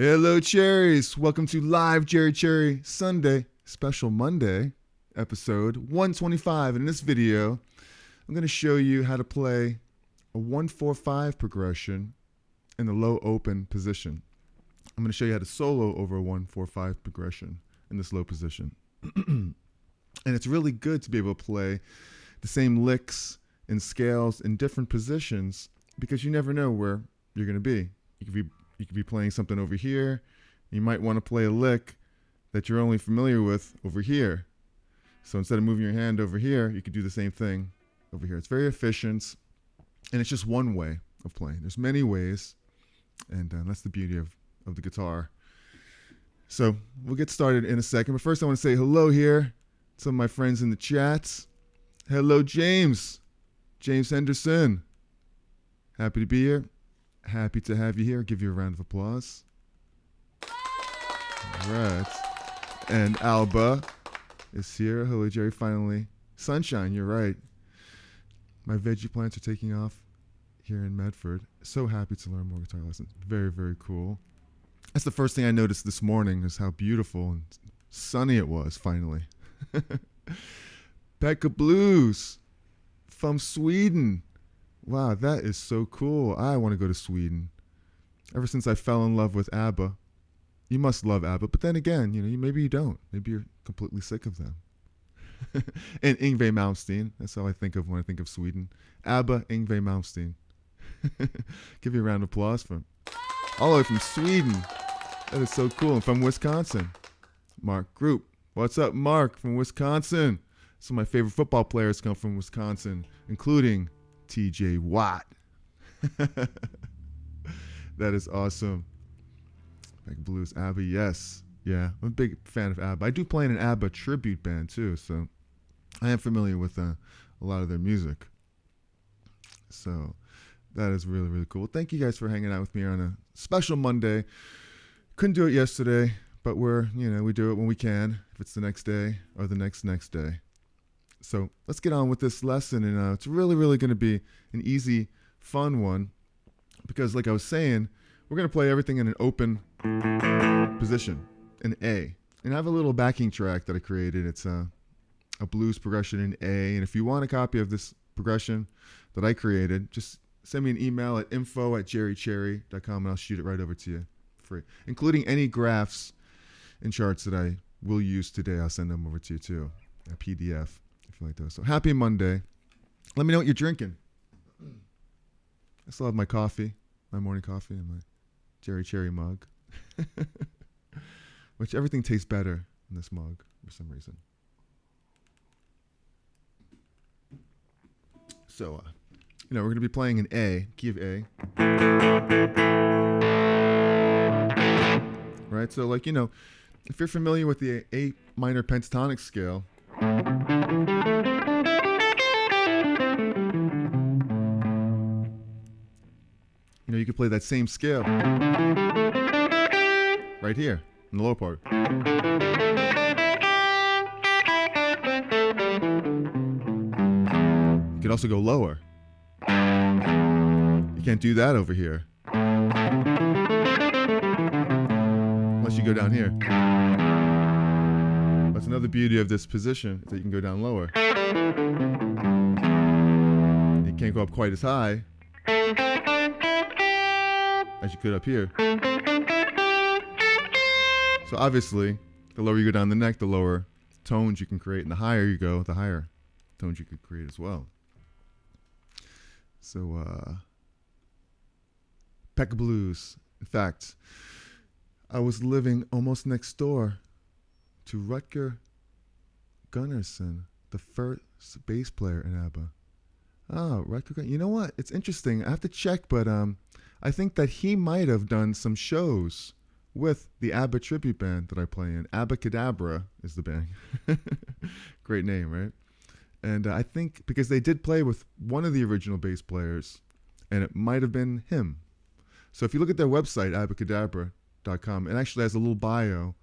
Hello, Cherries. Welcome to Live Cherry Sunday, Special Monday, episode 125. And in this video, I'm going to show you how to play a 1-4-5 progression in the low open position. I'm going to show you how to solo over a 1-4-5 progression in this low position. And it's really good to be able to play the same licks and scales in different positions because you never know where you're going to be. You could be playing something over here. You might want to play a lick that you're only familiar with over here. So instead of moving your hand over here, you could do the same thing over here. It's very efficient, and it's just one way of playing. There's many ways, and that's the beauty of the guitar. So we'll get started in a second, but first I want to say hello here to some of my friends in the chats. Hello, James Henderson. Happy to be here. Happy to have you here. Give you a round of applause. All right. And Alba is here. Hello, Jerry. Finally. Sunshine, you're right. My veggie plants are taking off here in Medford. So happy to learn more guitar lessons. Very, very cool. That's the first thing I noticed this morning is how beautiful and sunny it was, finally. Pekka Blues from Sweden. Wow, that is so cool. I want to go to Sweden. Ever since I fell in love with ABBA. You must love ABBA, but then again, maybe you don't. Maybe you're completely sick of them. And Yngwie Malmsteen. That's how I think of when I think of Sweden. ABBA, Yngwie Malmsteen. Give you a round of applause for him. All the way from Sweden. That is so cool. And from Wisconsin. Mark Group. What's up, Mark from Wisconsin? Some of my favorite football players come from Wisconsin, including TJ Watt. That is awesome. Like Blues, ABBA, yes. Yeah, I'm a big fan of ABBA. I do play in an ABBA tribute band too, so I am familiar with a lot of their music. So that is really, really cool. Thank you guys for hanging out with me on a special Monday. Couldn't do it yesterday, but we do it when we can, if it's the next day or the next day. So let's get on with this lesson, and it's really, really going to be an easy, fun one because, like I was saying, we're going to play everything in an open position, in A. And I have a little backing track that I created. It's a blues progression in A, and if you want a copy of this progression that I created, just send me an email at info@jerrycherry.com, and I'll shoot it right over to you free, including any graphs and charts that I will use today. I'll send them over to you too, a PDF. If you like those. So happy Monday. Let me know what you're drinking. I still have my coffee, my morning coffee, and my Cherry mug. Which everything tastes better in this mug for some reason. So, we're going to be playing an A, key of A. Right? So, if you're familiar with the A minor pentatonic scale, you could play that same scale right here in the lower part. You could also go lower. You can't do that over here unless you go down here. That's another beauty of this position, is that you can go down lower. You can't go up quite as high as you could up here. So obviously, the lower you go down the neck, the lower tones you can create, and the higher you go, the higher tones you could create as well. So, Pekka Blues. In fact, I was living almost next door to Rutger Gunnarsson, the first bass player in ABBA. Oh, Rutger, you know what? It's interesting. I have to check, but I think that he might have done some shows with the ABBA tribute band that I play in. Abbacadabra is the band. Great name, right? And I think because they did play with one of the original bass players, and it might have been him. So if you look at their website, abbacadabra.com, it actually has a little bio,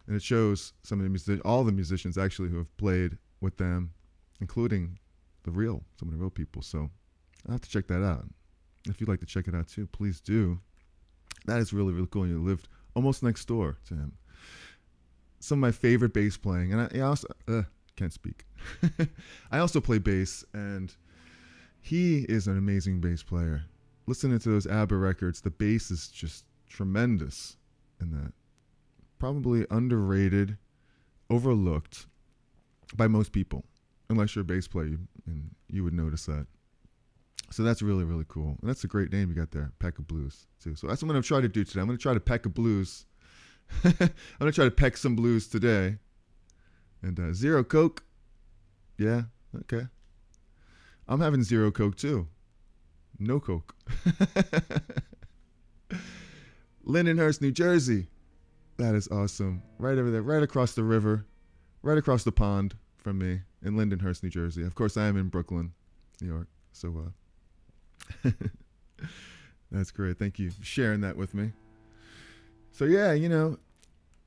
and it shows some of all the musicians actually who have played with them, including some of the real people. So I'll have to check that out. If you'd like to check it out too, please do. That is really, really cool. You lived almost next door to him. Some of my favorite bass playing, and I also can't speak. I also play bass, and he is an amazing bass player. Listening to those ABBA records, the bass is just tremendous in that. Probably underrated, overlooked by most people, unless you're a bass player, and you would notice that. So that's really, really cool. And that's a great name you got there, Peck of Blues, too. So that's what I'm going to try to do today. I'm going to try to peck a blues. I'm going to try to peck some blues today. And zero Coke. Yeah, okay. I'm having zero Coke, too. No Coke. Lindenhurst, New Jersey. That is awesome. Right over there, right across the river, right across the pond from me in Lindenhurst, New Jersey. Of course, I am in Brooklyn, New York. So that's great. Thank you for sharing that with me. So yeah,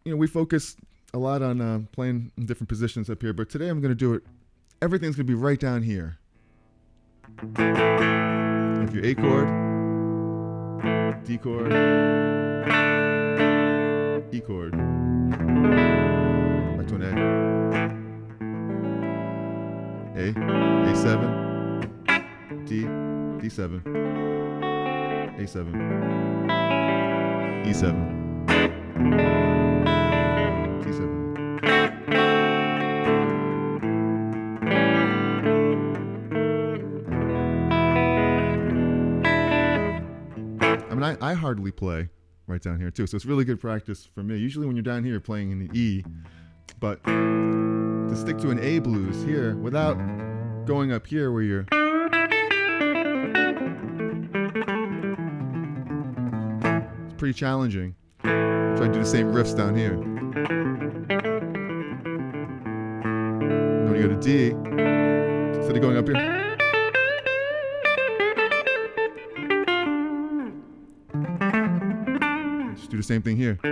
we focus a lot on playing in different positions up here, but today I'm going to do it. Everything's going to be right down here. If your A chord, D chord, E chord, back to an A, A7, D, D7, A7, E7, D7. I mean, I hardly play right down here too, so it's really good practice for me. Usually when you're down here, you're playing in the E, but to stick to an A blues here without going up here where you're pretty challenging. Try to do the same riffs down here. And when you go to D, instead of going up here, just do the same thing here. I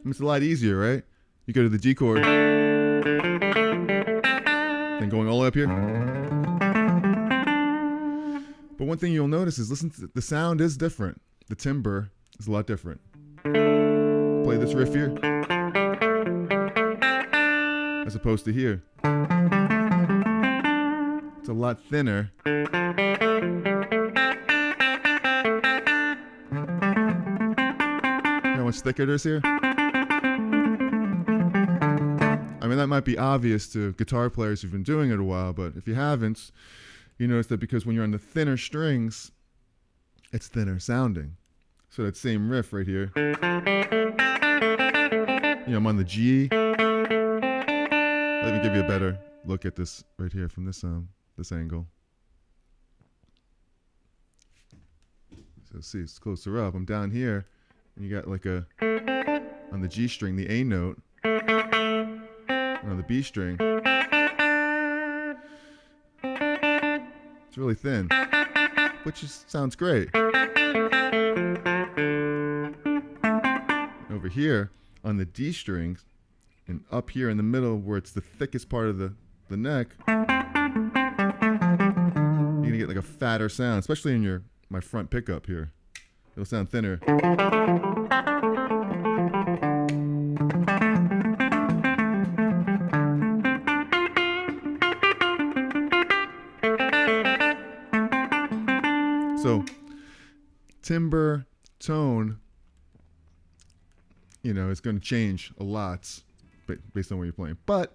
mean, it's a lot easier, right? You go to the G chord, then going all the way up here. But one thing you'll notice is the sound is different. The timbre is a lot different. Play this riff here as opposed to here. It's a lot thinner. You know how much thicker it is here? I mean, that might be obvious to guitar players who've been doing it a while, but if you haven't, you notice that because when you're on the thinner strings, it's thinner sounding. So that same riff right here, I'm on the G. Let me give you a better look at this right here from this angle. So see, it's closer up. I'm down here, and you got like on the G string, the A note, and on the B string, it's really thin, which sounds great. Over here on the D strings and up here in the middle where it's the thickest part of the neck, you're gonna get like a fatter sound, especially in my front pickup here. It'll sound thinner. So timbre, tone, it's going to change a lot based on where you're playing. But,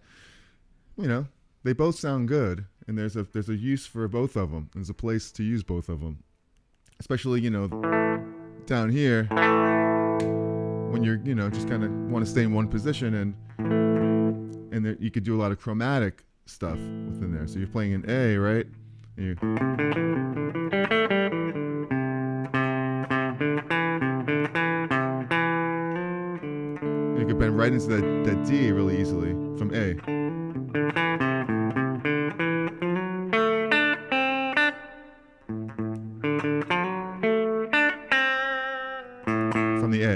they both sound good, and there's a use for both of them. There's a place to use both of them. Especially, down here, when you're, just kind of want to stay in one position, and there, you could do a lot of chromatic stuff within there. So you're playing an A, right? And you could bend right into that D really easily from A. From the A.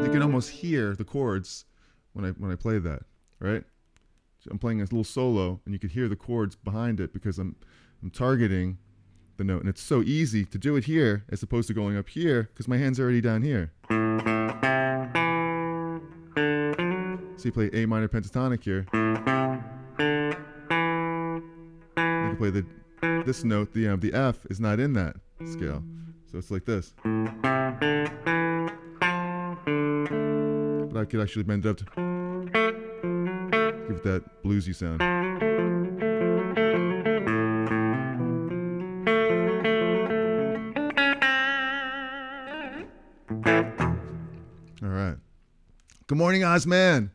You can almost hear the chords when I play that, right? So I'm playing a little solo, and you could hear the chords behind it because I'm targeting the note. And it's so easy to do it here as opposed to going up here because my hand's already down here. So you play A minor pentatonic here. You can play this note, the F is not in that scale. So it's like this. But I could actually bend it up to give it that bluesy sound. All right. Good morning, Ozman.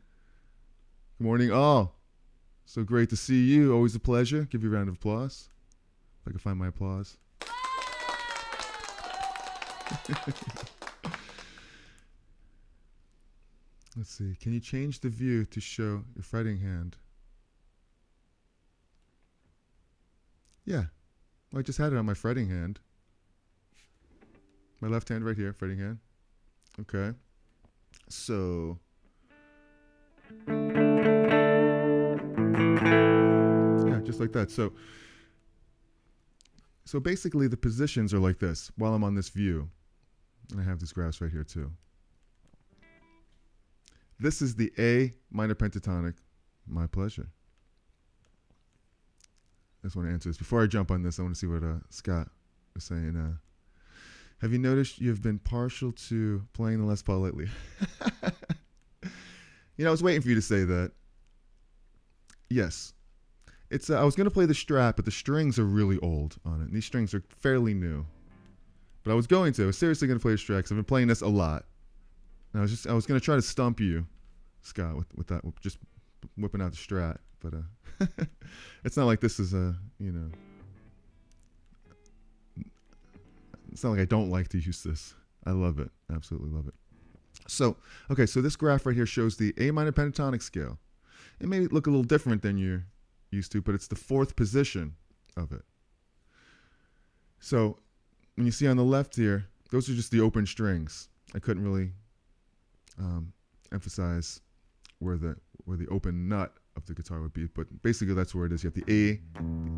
Good morning, all. So great to see you. Always a pleasure. Give you a round of applause. If I can find my applause. Let's see. Can you change the view to show your fretting hand? Yeah. Well, I just had it on my fretting hand. My left hand right here, fretting hand. Okay. So. Yeah, just like that. So basically the positions are like this while I'm on this view. And I have this graphs right here too. This is the A minor pentatonic. My pleasure. I just want to answer this. Before I jump on this, I want to see what Scott was saying. Have you noticed you've been partial to playing the Les Paul lately? You know, I was waiting for you to say that. Yes. It's I was going to play the Strat, but the strings are really old on it. And these strings are fairly new. But I was seriously going to play the Strat because I've been playing this a lot. And I was going to try to stump you, Scott, with that, just whipping out the Strat. But it's not like this is it's not like I don't like to use this. I love it. Absolutely love it. So, okay, so this graph right here shows the A minor pentatonic scale. It may look a little different than you're used to, but it's the fourth position of it. So, when you see on the left here, those are just the open strings. I couldn't really emphasize where the open nut of the guitar would be, but basically that's where it is. You have the A,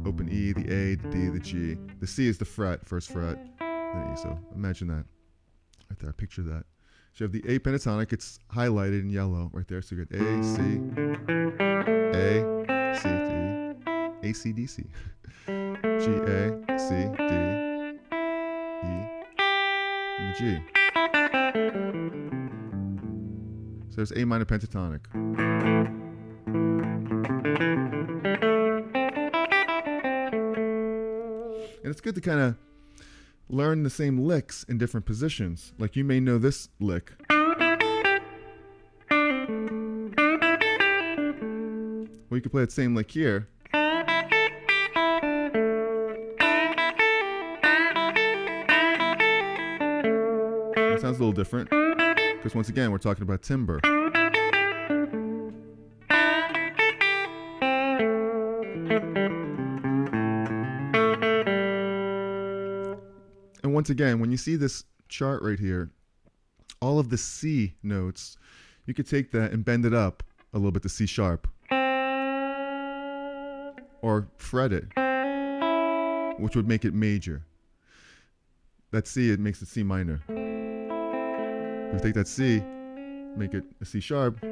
the open E, the A, the D, the G. The C is the fret, first fret, then E. So imagine that right there. Picture that. So you have the A pentatonic. It's highlighted in yellow right there. So you get A, C, A, C, D, A, C, D, C, G, A, C, D, E, and the G. So there's A minor pentatonic. And it's good to kind of learn the same licks in different positions. Like you may know this lick. Well, you could play that same lick here. It sounds a little different because once again, we're talking about timbre. And once again, when you see this chart right here, all of the C notes, you could take that and bend it up a little bit to C sharp. Or fret it, which would make it major. That C, it makes it C minor. If you take that C, make it a C sharp.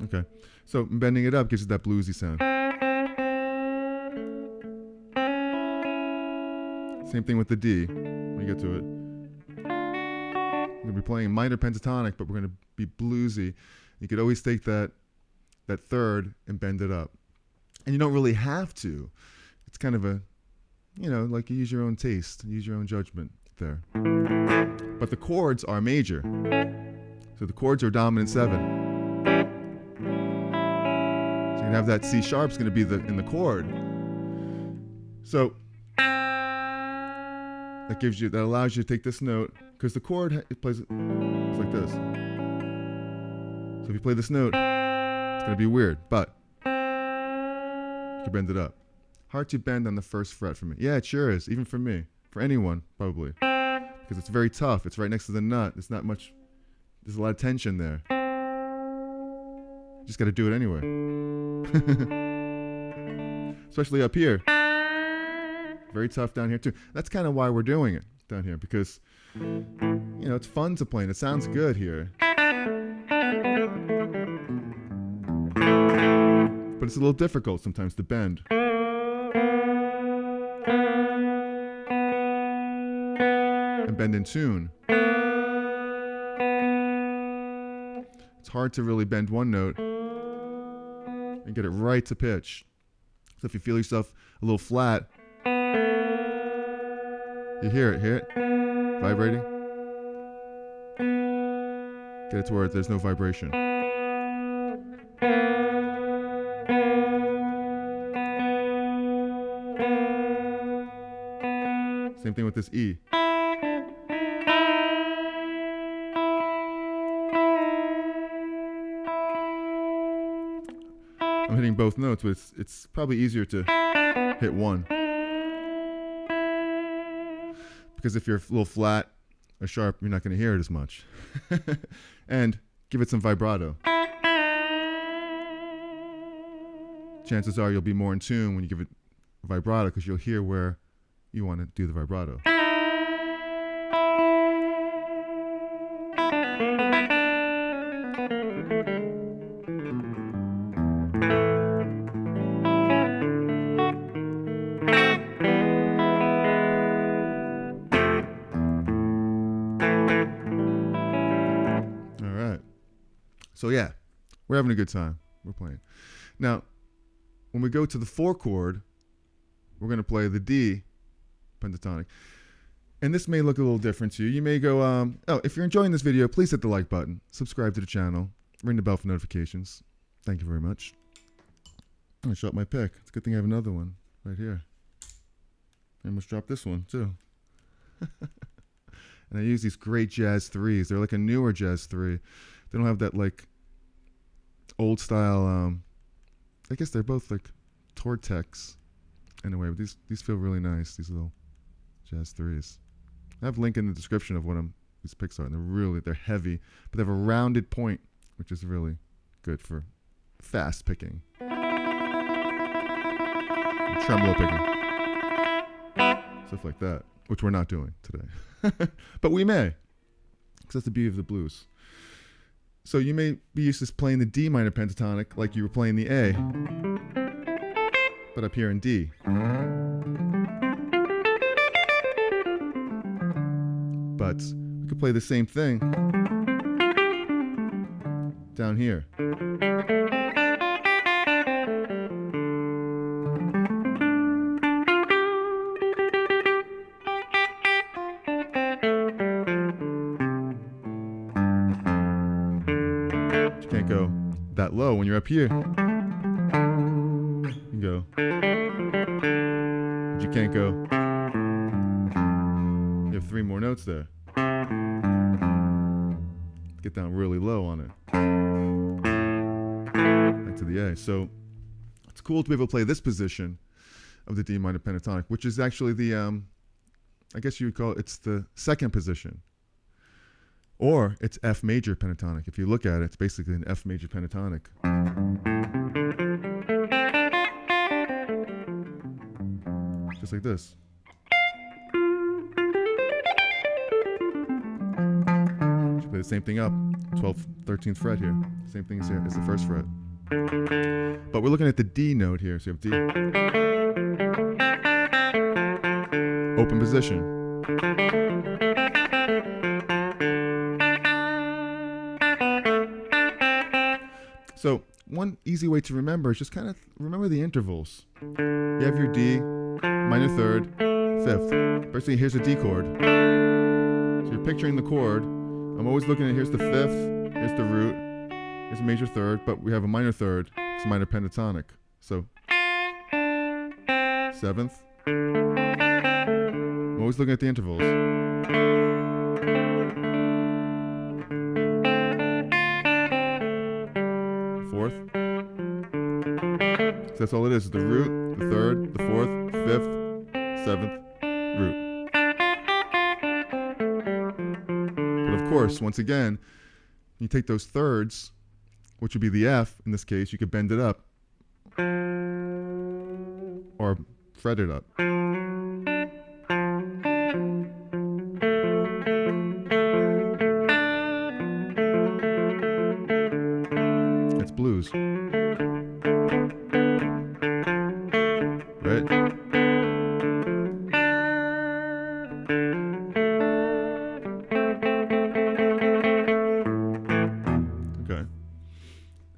Okay, so bending it up gives you that bluesy sound. Same thing with the D. When you get to it, we're going to be playing minor pentatonic, but we're going to be bluesy. You could always take that third and bend it up, and you don't really have to. It's kind of a, like you use your own taste, use your own judgment there. But the chords are major, so the chords are dominant 7. Have that C sharp's going to be in the chord. So that allows you to take this note because the chord it's like this. So if you play this note, it's going to be weird, but you can bend it up. Hard to bend on the first fret for me. Yeah, it sure is. Even for me. For anyone, probably. Because it's very tough. It's right next to the nut. It's not much. There's a lot of tension there. Just got to do it anyway. Especially up here. Very tough down here too. That's kind of why we're doing it down here, because it's fun to play and it sounds good here. But it's a little difficult sometimes to bend. And bend in tune. It's hard to really bend one note and get it right to pitch. So if you feel yourself a little flat, you hear it vibrating. Get it to where there's no vibration. Same thing with this E. I'm hitting both notes, but it's probably easier to hit one. Because if you're a little flat or sharp, you're not going to hear it as much. And give it some vibrato. Chances are you'll be more in tune when you give it vibrato, because you'll hear where you want to do the vibrato. So yeah, we're having a good time. We're playing. Now, when we go to the 4 chord, we're going to play the D pentatonic. And this may look a little different to you. You may go, if you're enjoying this video, please hit the like button, subscribe to the channel, ring the bell for notifications. Thank you very much. I'm going to show up my pick. It's a good thing I have another one right here. I almost dropped this one too. And I use these great jazz 3s. They're like a newer jazz 3. They don't have that like old style, I guess they're both like Tortex in a way, but these feel really nice, these little jazz 3s. I have a link in the description of what these picks are, and they're heavy, but they have a rounded point, which is really good for fast picking. And tremolo picking. Stuff like that, which we're not doing today. But we may, because that's the beauty of the blues. So you may be used to playing the D minor pentatonic like you were playing the A, but up here in D. But we could play the same thing down here. Can't go that low when you're up here. You can go, but you can't go. You have 3 more notes there. Get down really low on it. Back to the A. So it's cool to be able to play this position of the D minor pentatonic, which is actually the, I guess you would call it's the 2nd position. Or it's F major pentatonic. If you look at it, it's basically an F major pentatonic. Just like this. Just play the same thing up. 12th, 13th fret here. Same thing as here as the 1st fret. But we're looking at the D note here. So you have D. Open position. So one easy way to remember is just kind of remember the intervals. You have your D, minor 3rd, 5th. Basically, here's a D chord. So you're picturing the chord. I'm always looking at, here's the 5th, here's the root, here's a major 3rd, but we have a minor 3rd. It's a minor pentatonic. So 7th. I'm always looking at the intervals. 4th, So that's all it is. The root, the third, the fourth, fifth, seventh, root. But of course, once again, you take those thirds, which would be the F in this case, you could bend it up or fret it up. That's blues. Right? Okay.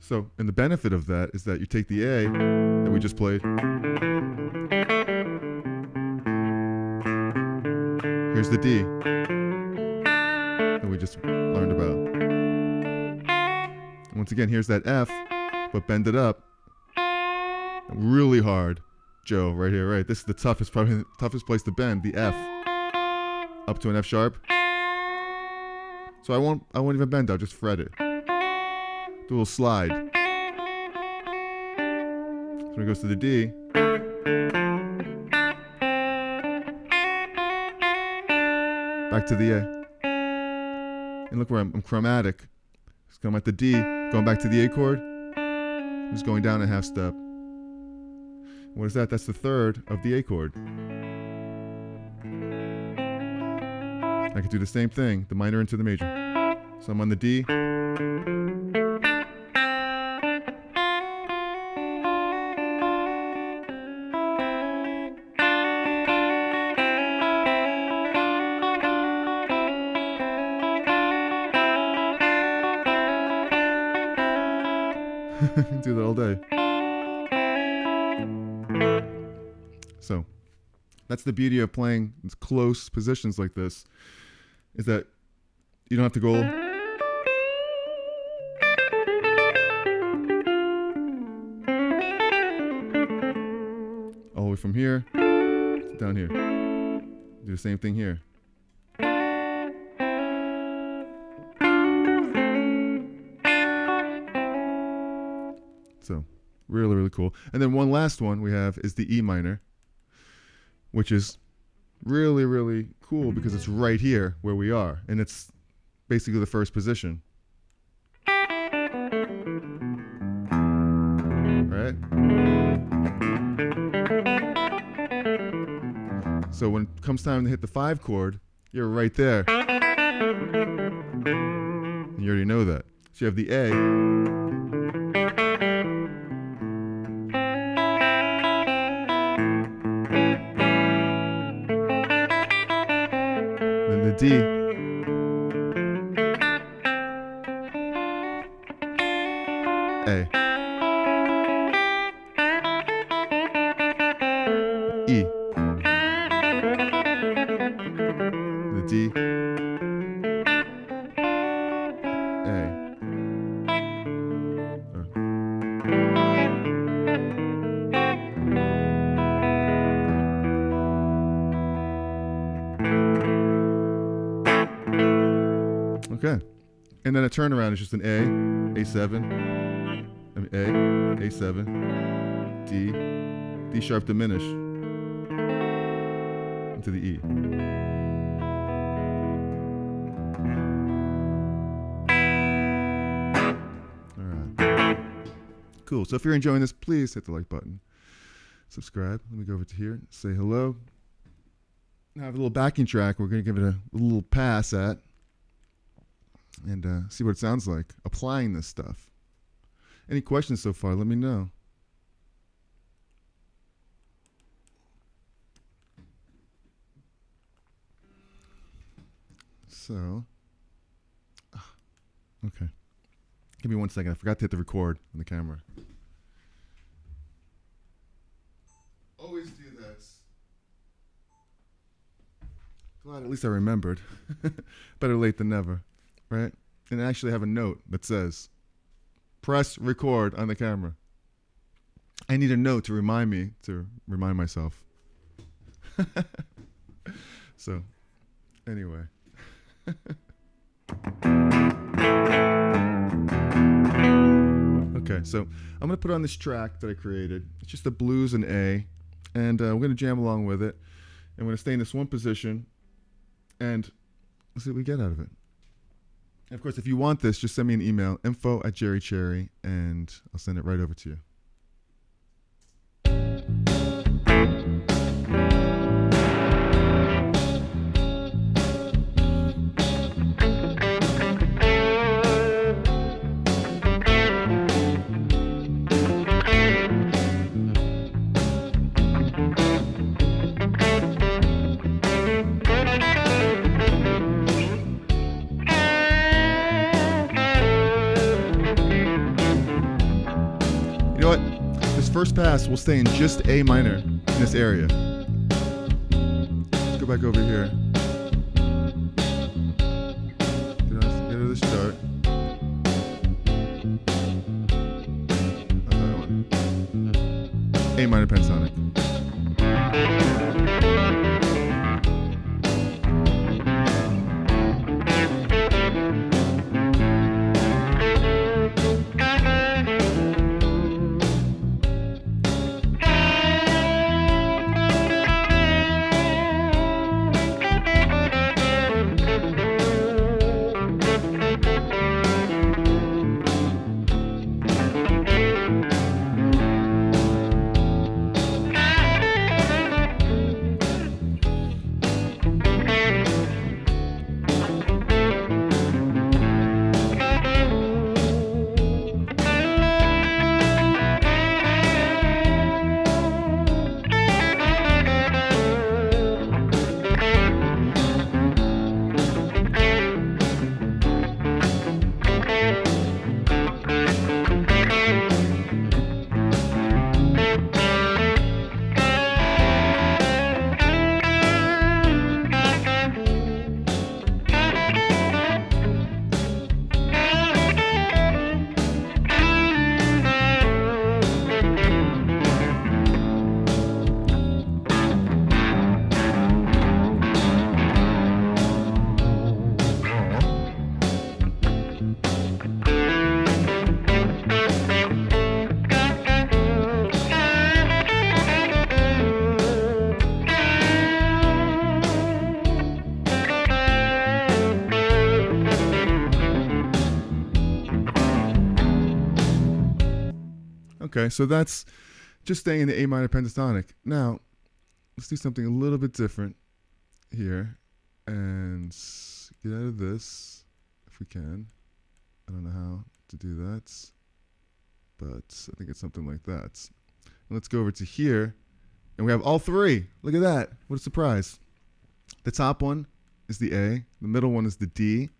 So, and the benefit of that is that you take the A that we just played. Here's the D that we just learned about. And once again, here's that F, but bend it up really hard. Joe, right here, right? This is the toughest, probably the toughest place to bend, the F. Up to an F sharp. So I won't even bend, I'll just fret it. Do a little slide. So when it goes to the D, back to the A. And look where I'm chromatic. Just going at the D, going back to the A chord. Just going down a half step. What is that? That's the third of the A chord. I could do the same thing, the minor into the major. So I'm on the D. Do that all day. So that's the beauty of playing close positions like this, is that you don't have to go all the way from here to down here. Do the same thing here. So really, really cool. And then one last one we have is the E minor, which is really, really cool because it's right here where we are. And it's basically the first position. Right? So when it comes time to hit the 5 chord, you're right there. You already know that. So you have the A. D, A, E, the D, A. Okay, and then a turnaround is just an A, A7, A, A7, D, D sharp diminish into the E. All right, cool. So if you're enjoying this, please hit the like button, subscribe. Let me go over to here, say hello. Now I have a little backing track we're going to give it a little pass at. And see what it sounds like applying this stuff. Any questions so far? Let me know. So, okay. Give me 1 second. I forgot to hit the record on the camera. Always do this. Glad at least I remembered. Better late than never. Right? And I actually have a note that says, press record on the camera. I need a note to remind me, to remind myself. So, anyway. Okay, so I'm gonna put on this track that I created. It's just the blues and A, and we're gonna jam along with it. And we're gonna stay in this one position, and let's see what we get out of it. And of course, if you want this, just send me an email, info@jerrycherry, and I'll send it right over to you. You know what? This first pass will stay in just A minor in this area. Let's go back over here. Get out of this chart. That one. A minor pentatonic. Okay, so that's just staying in the A minor pentatonic. Now, let's do something a little bit different here and get out of this if we can. I don't know how to do that, but I think it's something like that. And let's go over to here, and we have all three. Look at that. What a surprise. The top one is the A, the middle one is the D,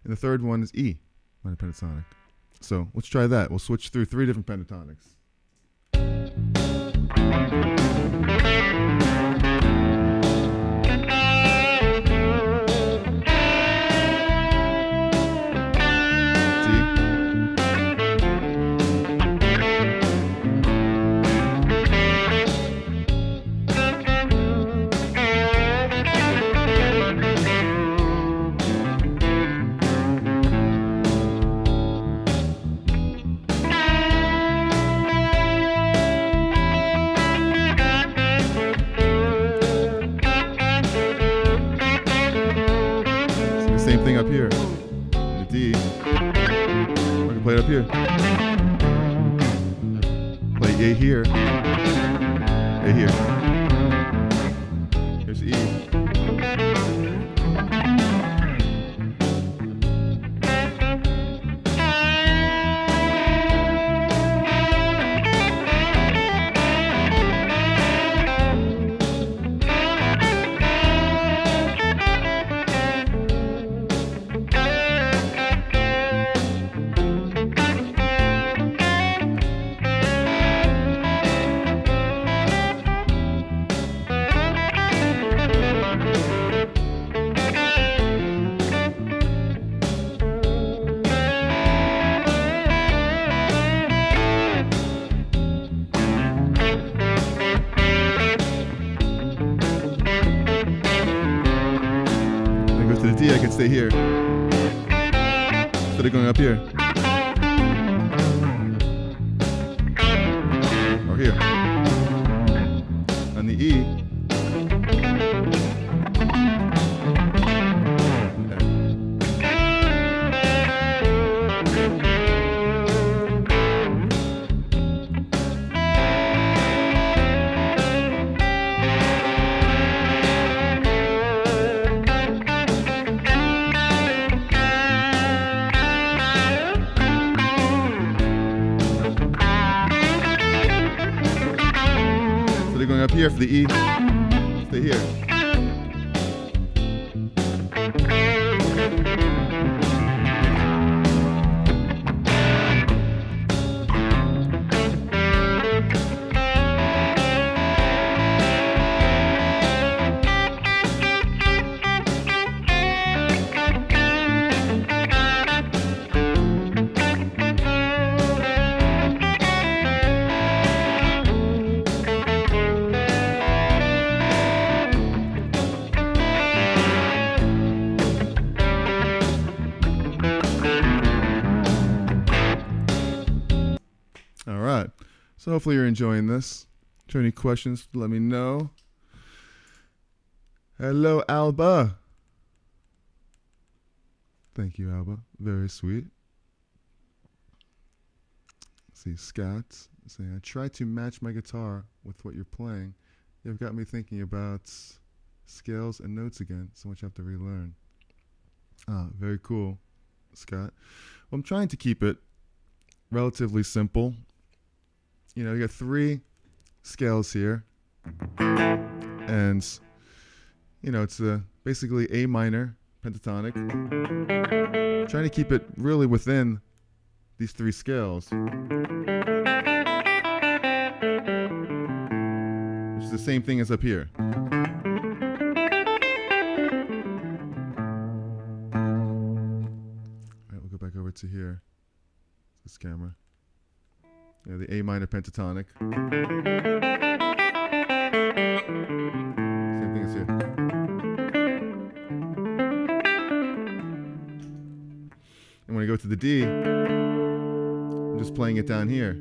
and the third one is E, minor pentatonic. So let's try that. We'll switch through three different pentatonics. Same thing up here. The D. We're gonna play it up here. Play A here. A here. Here's E. To the D, I can stay here instead of going up here. of going up here for the E, stay here. All right. So hopefully you're enjoying this. If you have any questions, let me know. Hello, Alba. Thank you, Alba. Very sweet. Let's see, Scott saying, I try to match my guitar with what you're playing. You've got me thinking about scales and notes again. So much I have to relearn. Ah, very cool, Scott. Well, I'm trying to keep it relatively simple. You know, you got 3 scales here, and you know it's basically A minor pentatonic. Trying to keep it really within these 3 scales, which is the same thing as up here. All right, we'll go back over to here. This camera. Yeah, the A minor pentatonic. Same thing as here. And when I go to the D, I'm just playing it down here.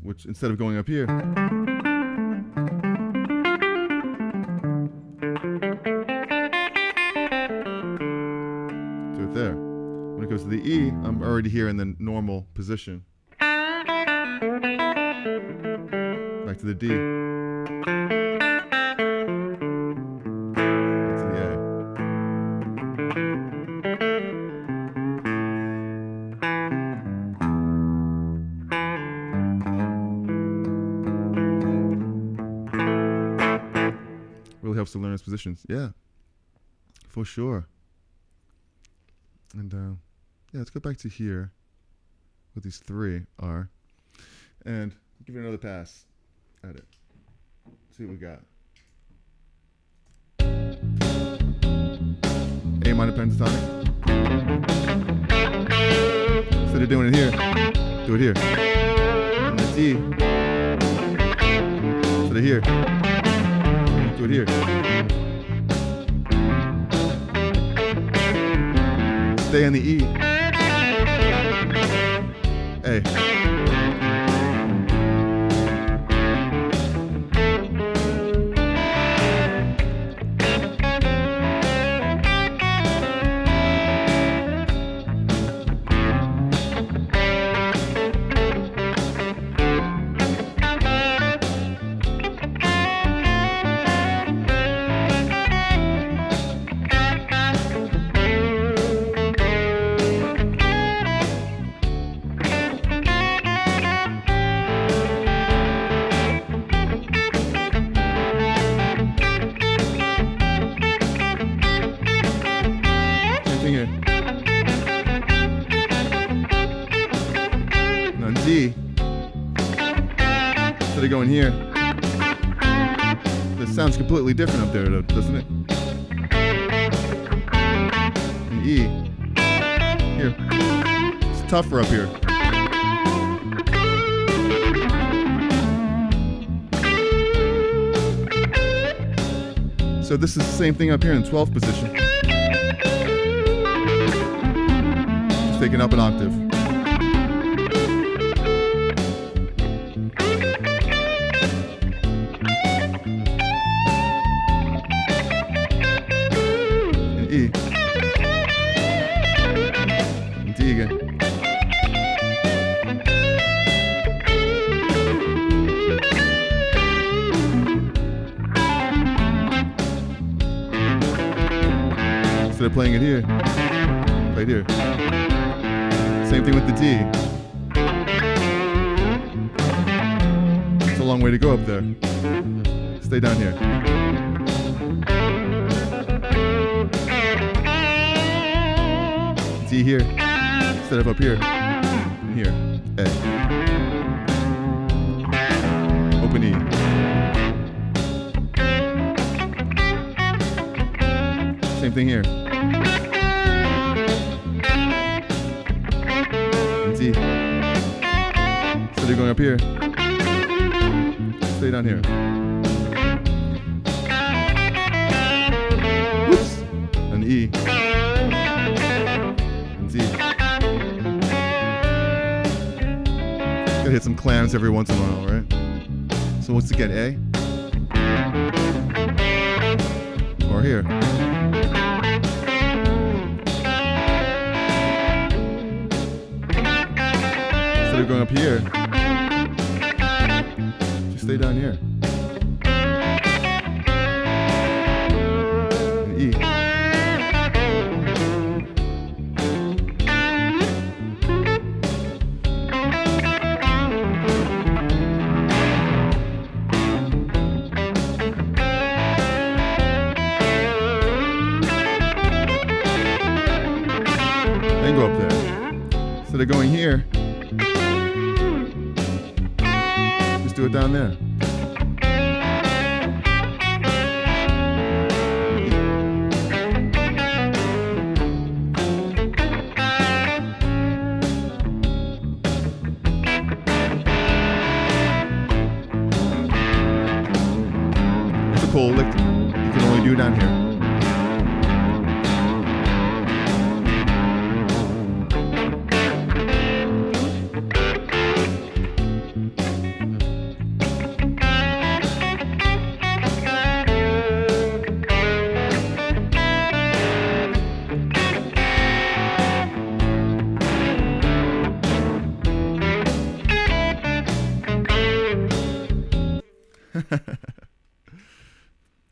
Which instead of going up here, do it there. When it goes to the E, I'm already here in the normal position. Back to the D. Back to the A. Really helps to learn those positions. Yeah, for sure. And yeah, let's go back to here, what these 3 are, and give it another pass at it. See what we got. A minor pentatonic. Instead of doing it here, do it here. And the D. Instead of here, do it here. Stay on the E. A. D, instead of going here, this sounds completely different up there, doesn't it? And E, here, it's tougher up here. So this is the same thing up here in 12th position. Just taking up an octave. And E. And D again. Instead of playing it here, play it here. Same thing with the D. a long way to go up there. Stay down here. D here, instead of up here. And here, A. Open E. Same thing here. And D. Instead of going up here, stay down here. Whoops. And E. And D. Gotta hit some clams every once in a while, right? So once again, A. Or here. Instead of going up here, just stay down here. And E. Then go up there. Instead of going here, just do it down there. It's a cool lick. You can only do down here.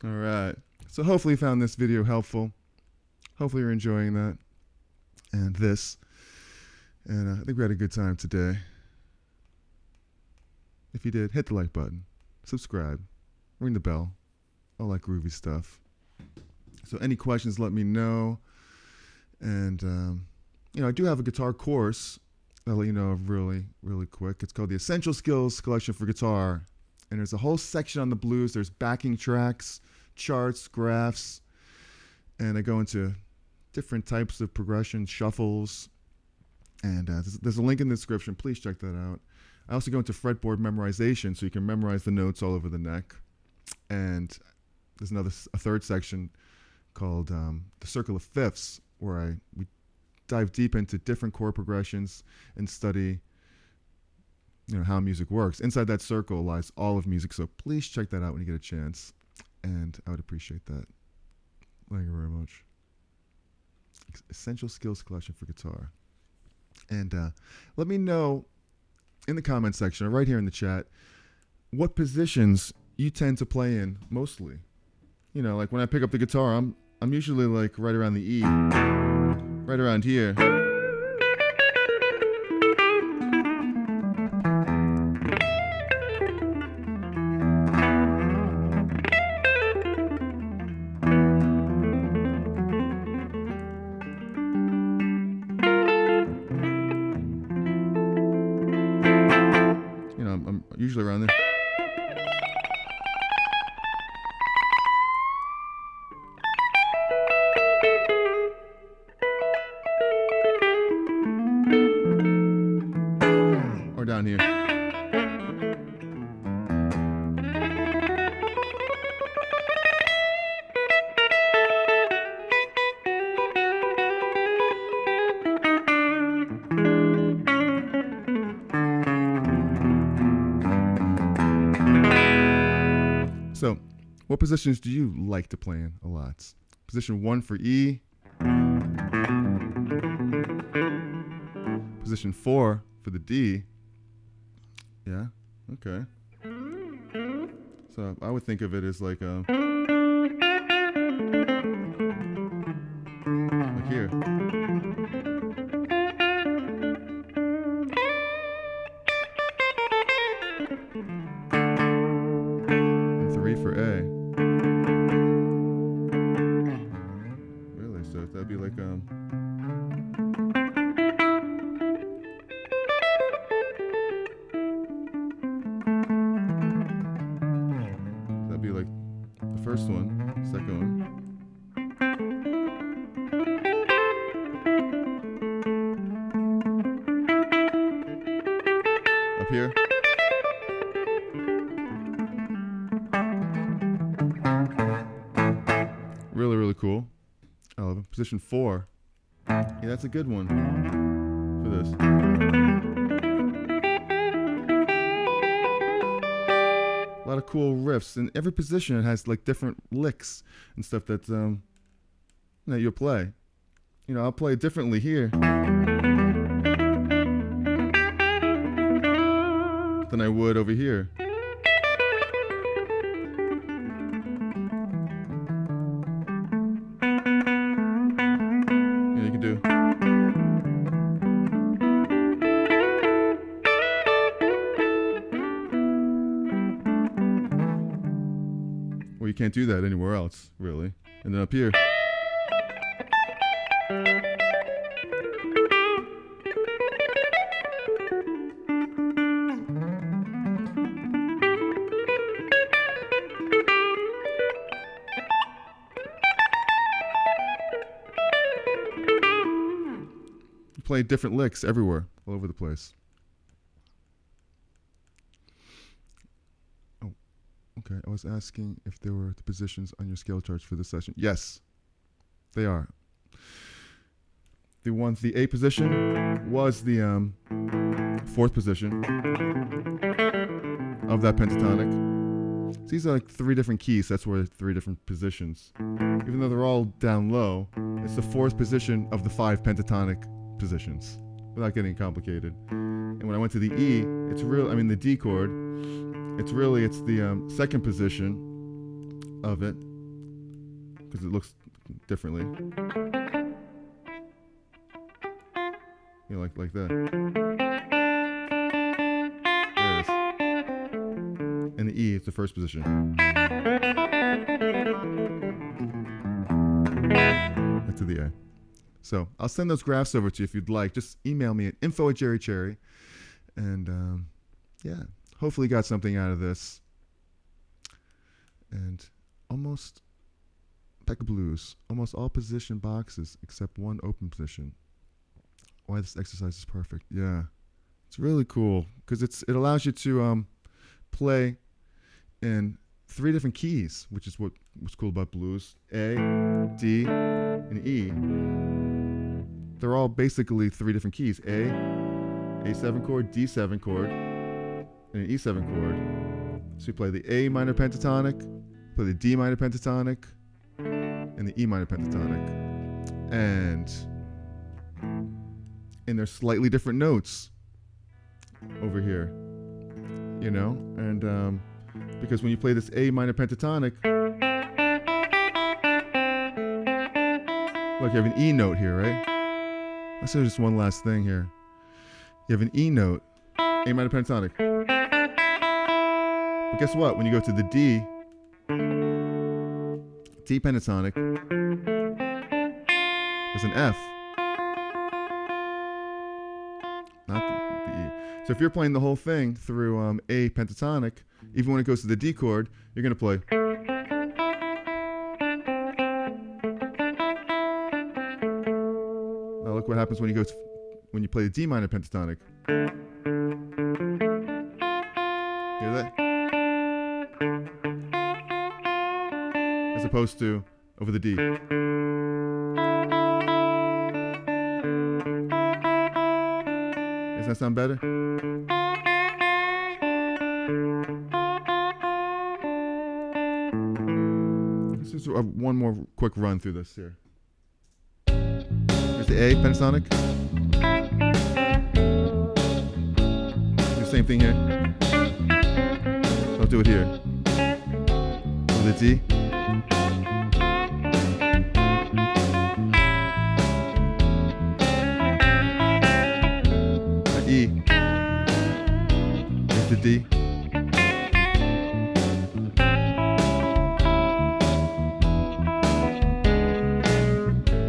All right. So hopefully you found this video helpful. Hopefully you're enjoying that and this. And I think we had a good time today. If you did, hit the like button, subscribe, ring the bell, all that groovy stuff. So any questions, let me know. And, I do have a guitar course I'll let you know of really, really quick. It's called the Essential Skills Collection for Guitar. And there's a whole section on the blues. There's backing tracks, charts, graphs, and I go into different types of progression, shuffles, and there's a link in the description. Please check that out. I also go into Fretboard Memorization, so you can memorize the notes all over the neck. And there's a third section called the Circle of Fifths, where we dive deep into different chord progressions and study how music works. Inside that circle lies all of music, so please check that out when you get a chance, and I would appreciate that. Thank you very much. Essential Skills Collection for Guitar. And let me know in the comment section or right here in the chat what positions you tend to play in mostly. Like when I pick up the guitar, I'm usually like right around the E, right around here. I'm usually around there. Or down here. So, what positions do you like to play in a lot? Position 1 for E. Position 4 for the D. Yeah, okay. So I would think of it as like here. First one, second one. Up here. Really, really cool. I love it. Position 4. Yeah, that's a good one for this. A lot of cool riffs. In every position, it has like different licks and stuff that you'll play. You know, I'll play it differently here than I would over here. You can do. Well, you can't do that anywhere else, really. And then up here. Play different licks everywhere, all over the place. Oh, okay. I was asking if there were the positions on your scale charts for this session. Yes, they are. The A position was the 4th position of that pentatonic. So these are like 3 different keys. That's where 3 different positions. Even though they're all down low, it's the 4th position of the 5 pentatonic positions, without getting complicated. And when I went to the E, the D chord, it's the 2nd position of it, because it looks differently. You know, like that. There it is. And the E is the 1st position. Back to the A. So I'll send those graphs over to you if you'd like. Just email me at info@cherry. And yeah, hopefully you got something out of this. And almost back to blues. Almost all position boxes except one open position. Why this exercise is perfect. Yeah, it's really cool because it allows you to play in 3 different keys, which is what's cool about blues. A, D, and E. They're all basically 3 different keys. A7 chord, D7 chord, and an E7 chord. So you play the A minor pentatonic, play the D minor pentatonic, and the E minor pentatonic. And they're slightly different notes over here, you know? And because when you play this A minor pentatonic, look, you have an E note here, right? Let's do just one last thing here. You have an E note, A minor pentatonic. But guess what? When you go to the D pentatonic, there's an F. Not the E. So if you're playing the whole thing through A pentatonic, even when it goes to the D chord, you're going to play. Now look what happens when you play the D minor pentatonic. Hear that? As opposed to over the D. Does that sound better? This is one more quick run through this here. Here's the A pentatonic. Do the same thing here. I'll do it here. With the D. E. Here's the D.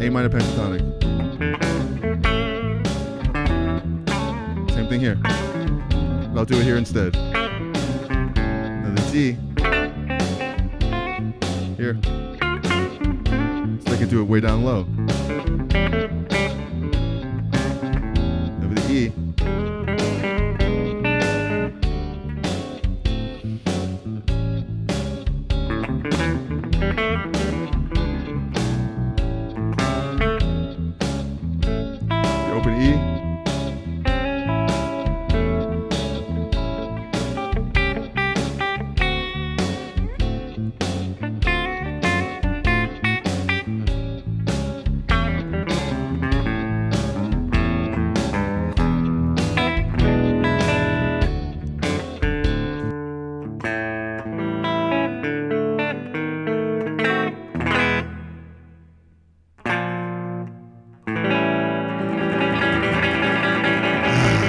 A minor pentatonic. Same thing here. But I'll do it here instead. Now the G. Hear Here. So I can do it way down low. Over the E. The open E.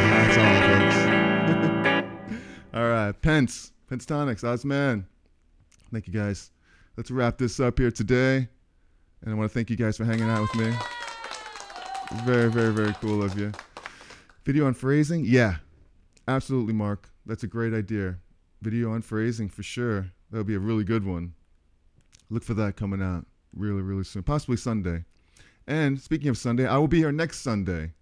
That's all, folks. All right, Pentatonics, Ozman. Thank you guys. Let's wrap this up here today. And I want to thank you guys for hanging out with me. Very, very, very cool of you. Video on phrasing? Yeah, absolutely, Mark. That's a great idea. Video on phrasing for sure. That'll be a really good one. Look for that coming out really, really soon. Possibly Sunday. And speaking of Sunday, I will be here next Sunday.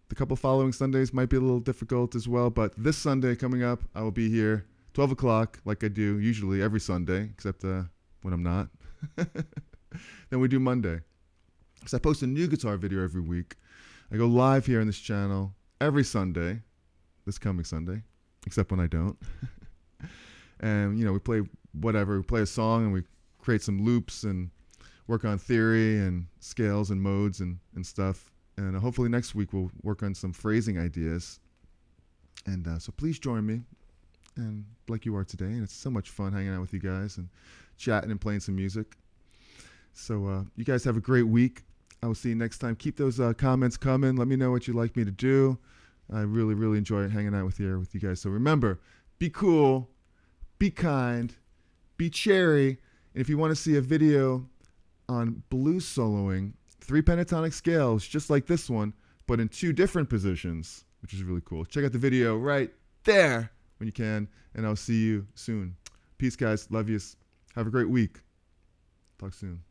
The couple following Sundays might be a little difficult as well, but this Sunday coming up, I will be here 12 o'clock like I do usually every Sunday, except when I'm not. Then we do Monday. So I post a new guitar video every week. I go live here on this channel every Sunday, this coming Sunday, except when I don't. And, we play whatever. We play a song and we create some loops and work on theory and scales and modes and stuff. And hopefully next week we'll work on some phrasing ideas. And so please join me, and like you are today. And it's so much fun hanging out with you guys and chatting and playing some music. So you guys have a great week. I will see you next time. Keep those comments coming. Let me know what you'd like me to do. I really, really enjoy hanging out with you guys. So remember, be cool, be kind, be cherry. And if you want to see a video on blues soloing, 3 pentatonic scales, just like this one, but in 2 different positions, which is really cool. Check out the video right there when you can, and I'll see you soon. Peace, guys. Love yous. Have a great week. Talk soon.